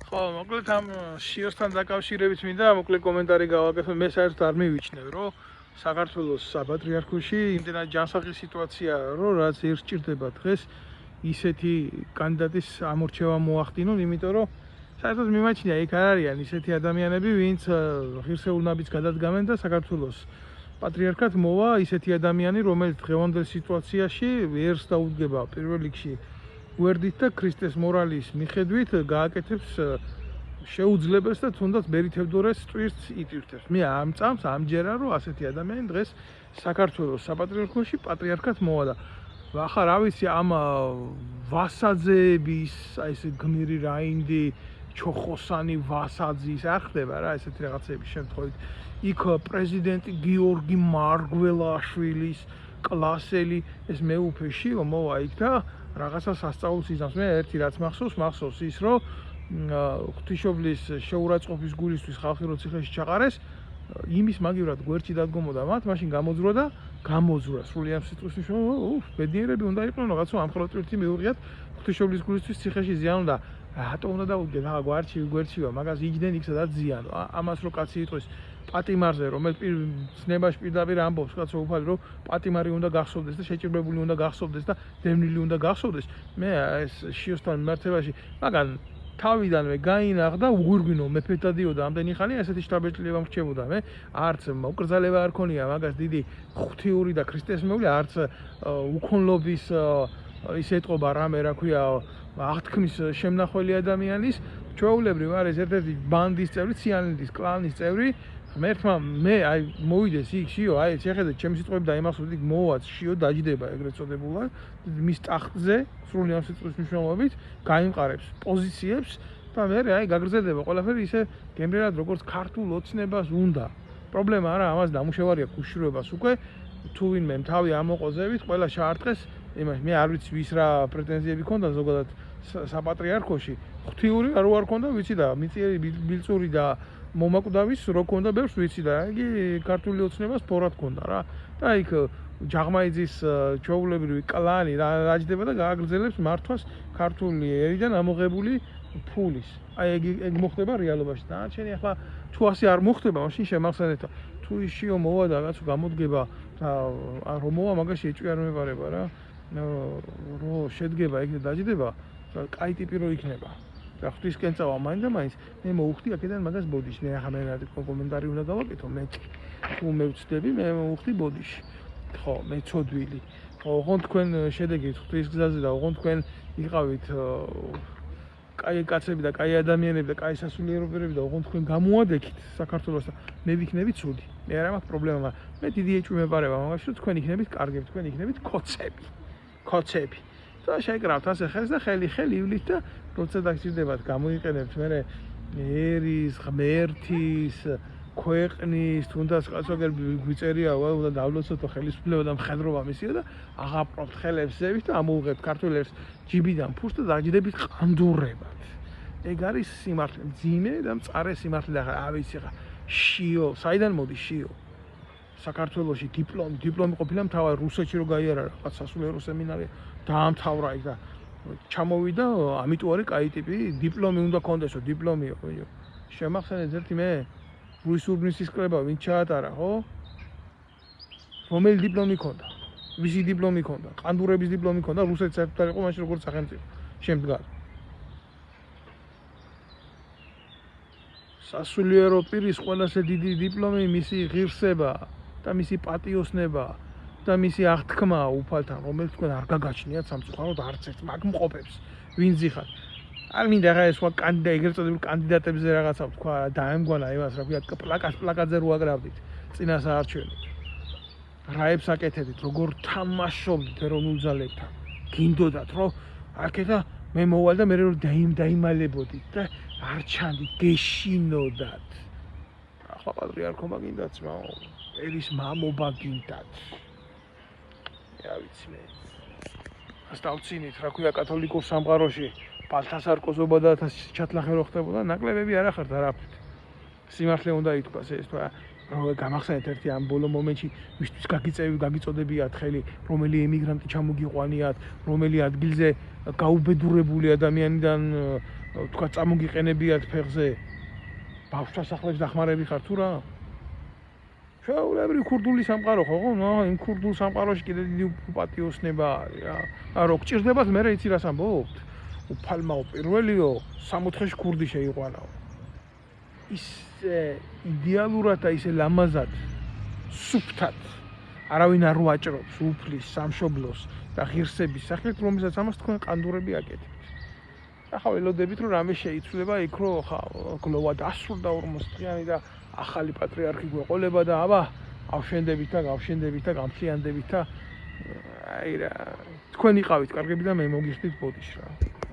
ხო, მოკლედ ამ შიოსთან დაკავშირებით მინდა მოკლედ კომენტარი გავაკეთო. მე საერთოდ არ მივიჩნევ, რომ საქართველოს საპატრიარქოში იმდენად ჯანსაღი სიტუაციაა, რომ რაც ვერ სჭირდება დღეს ისეთი კანდიდატის ამორჩევა მოახდინონ, იმიტომ რომ საერთოდ მიმაჩნია იქ არ არიან ისეთი ადამიანები, ვინც ღირსეულნაბიჯს გადადგამენ და საქართველოს პატრიარქად მოვა ისეთი ადამიანი, რომელიც დღევანდელ სიტუაციაში ვერს დაუდგება პირველ რიგში გვერდით და ქრისტეს მორალის მიხედვით გააკეთებს შეუძლებელს და თუნდაც ბერი თევდორეს ტვირთს იტვირთებს. მე ამ წამს ამჯერა რომ ასეთი ადამიანი დღეს საქართველოს საპატრიარქოში პატრიარქად მოვა და ახლა რა ვიცი ამ ვასაძეების აი ეს გმირი რაინდი ჩოხოსანი ვასაძის არ ხდება რა ესეთი რაღაცების შემთხვევით. იქ პრეზიდენტი გიორგი მარგველაშვილის კლასელი ეს მეუფეში მოვა იქ და რაღაცა სასწაულს იზამს. მე ერთი რაც მახსოვს ის რომ ღვთისმშობლის შეურაცხყოფის გულისთვის ხალხი რო ციხეში ჩაყარეს იმის მაგივრად გვერდში დადგომოდა მათ მაშინ გამოძრა და გამოძრა სრულიად სიტყვის მნიშვნელობა ბედნიერები უნდა იყვნენ რაღაცა ამ ხელოტვირთი მიუღიათ ღვთისმშობლის გულისთვის ციხეში ზიანო და რატო უნდა დაუდგენ რა გვერდშივა მაგას იჯდნენ იქ სადაც ზიანო ამას რო კაცი იტყვის პატიმარზე რომელიც ცნებაში პირდაპირ ამბობს კაცო უფალი რომ პატიმარი უნდა გახსოვდეს და შეჭირებული უნდა გახსოვდეს და დევნილი უნდა გახსოვდეს მე ეს შიოსთან მიმართებაში მაგან თავიდანვე გაინაღდა უგვირგვინო მეფეთა დიოდა ამდენი ხანი ასეთი შთაბეჭდილება მრჩებოდა მე არც მოკრძალება არ ქონია მაგას დიდი ღვთიური და ქრისტესმეული არც უქონლობის ის ეტყობა რამე რა ქვია აღთქმის შემნახველი ადამიანის ჩვეულებრივ არის ერთ-ერთი ბანდის წევრი ციანლიდის კლანის წევრი ღმერთმა მე აი მოვიდეს იქ შიო აი შეხედეთ ჩემი სიტყვები და იმახსოვთ იქ მოვაც შიო დაჯდება ეგრეთ წოდებულად მის ტახტზე სრულიად სიტყვის მნიშვნელობით გაიმყარებს პოზიციებს და მე აი გაგრძელდება ყველაფერი ისე გემრიელად როგორც ქართულ ოცნებას უნდა პრობლემა არა ამას დამუშევარია ქუშვებას უკვე თუ ვინმე თავი ამოყოზებით ყველა შეარტყეს იმას მე არ ვიცი ვის რა პრეტენზიები ქონდა ზოგადად საპატრიარქოში ღვთიური რო არ ქონდა ვიცი და მიწიერი ბილწური და მომაკვდავის რო ქონდა ბევრს ვიცი და იგი ქართული ოცნებას ფორად ქონდა რა და იქ ჯაღმაიძის ჩვეულებრივი კლანი რაჯდება და გააგრძელებს მართვას ქართული ერიდან ამოღებული ფულის აი ეგ მოხდება რეალობაში და შენი ახლა თუ ასე არ მოხდება მაშინ შემახსენეთ თუ ისიო მოვა და რაღაც გამოდგება და რომ მოვა მაგაში ეჭვი არ მეპარება რა რო შედგება ეგ დაჯდება კაი ტიპი რო იქნება და ღვთისკენ წავა მაინც და მაინც მე მოვხდი აქედან მაგას ბოდიში მე ახლა მე რა კომენტარი უნდა გავაკეთო მე თუ მე ვწდები მე მოვხდი ბოდიში ხო მე ცოდვილი ხო ოღონდ თქვენ შედეგით ღვთის გზაზე და ოღონდ თქვენ იყავით კაი კაცები და კაი ადამიანები და კაი სასულიერობები და ოღონდ თქვენ გამოადექით საქართველოს და მე ვიქნები ცუდი მე არ მაქვს პრობლემა მე დიდი ეჭვი მეპარება მაგაში რომ თქვენ იქნებით კარგები თქვენ იქნებით კოცები და შეკრავთ ასე ხელს და ხელი ივლით და როცა დაგჭირდებათ გამოიყენებთ მე ერის ღმერთის ქვეყნის თუნდაც კაცოგერ გვიწერია უნდა დავლოცოთ ხელისუფლება და მხედრობა მისიო და აღაპყრობთ ხელებს ზევით და ამოუღებთ ქართველებს ჯიბიდან ფურს და დაჯდებით ყანდურებად ეგ არის სიმართლე მძიმე და მწარე სიმართლე და რა ვიცი ხა შიო საიდან მოდის შიო საქართველოში დიპლომი ყოფილა მთავარი რუსეთში რო გაიარა რაღაც სასულიერო სემინარი დაამთავრა იქ და ჩამოვიდა ამიტომ არის კაი ტიპი დიპლომი უნდა კონდესო დიპლომიო შემახსენეთ ერთი მე რუსურბნისის კრება ვინ ჩაატარა ხო რომელი დიპლომი ქონდა ვისი დიპლომი ქონდა ყანდურების დიპლომი ქონდა რუსეთს საერთოდ არ იყო მაშინ როგორც სახელმწიფო შემდგარ სასულიერო პირის ყველაზე დიდი დიპლომი მისი ღირსება და მისი პატიოსნება და მისი აღთქმა უფალთან რომელიც თქვენ არ გაგაჩნიათ სამწუხაროდ არც ერთ მაგ მყოფებს ვინ ზიხარ არ მინდა რა ეს სხვა კანდიდატ ეგრეთ წოდებული კანდიდატებზე რაღაცა თქვა დაემგვანა იმას რა ქვია პლაკატზე რო აგრავდით წინასაარჩევნოდ რაებს აკეთებდით როგორ თამაშობდით ეროვნულ ძალებთან გინდოდათ რომ აქეთა მე მოვალ და მე რო დაიმალებოდით და არ ჩანდით გეშინოდათ ახლა პატრიარქობა გინდათ ძმაო ერის მამობა გინდათ რა ვიცი მე ას დავცინით რა ქვია კათოლიკურ სამყაროში პალთასარკოზობა და ჩათლახე რო ხდებოდა ნაკლებები არ ახართ არაფრით სიმართლე უნდა ითქვას ეს გამახსენეთ ერთი ამ ბოლო მომენტში ვისთვის გაგიწოდებიათ ხელი, რომელი ემიგრანტი ჩამოგიყვანიათ, რომელი ადგილზე გაუბედურებული ადამიანიდან თქვა წამოგიყენებიათ ფეხზე. ბავშვ სასახლეში დახმარები ხარ თუ რა? შეულებრივი ქურდული სამყარო ხო? იმ ქურდულ სამყაროში კიდე დიდი პატიოსნება არის რა. რო გჭირდებათ მე იცი რას ამბობთ? უფალმაო პირველიო 64-ში ქურდი შეიყვანაო. ის იდეალურად და ისე ლამაზად სუფთად არავინ არ უაჭრობს უფლის, სამშობლოს და ღირსების სახით, რომელსაც ამას თქვენ ყანდურები აკეთებთ. ახლა ველოდებით რომ რამე შეიცვლება იქ რომ ხა გლოვა დასრულდა 40 დღიანი და ახალი პატრიარქი გვეყოლება და აბა ავშენდებით და გამხლიანდებით და აი რა თქვენ იყავით კარგები და მე მოგიხდით ბოდიში რა.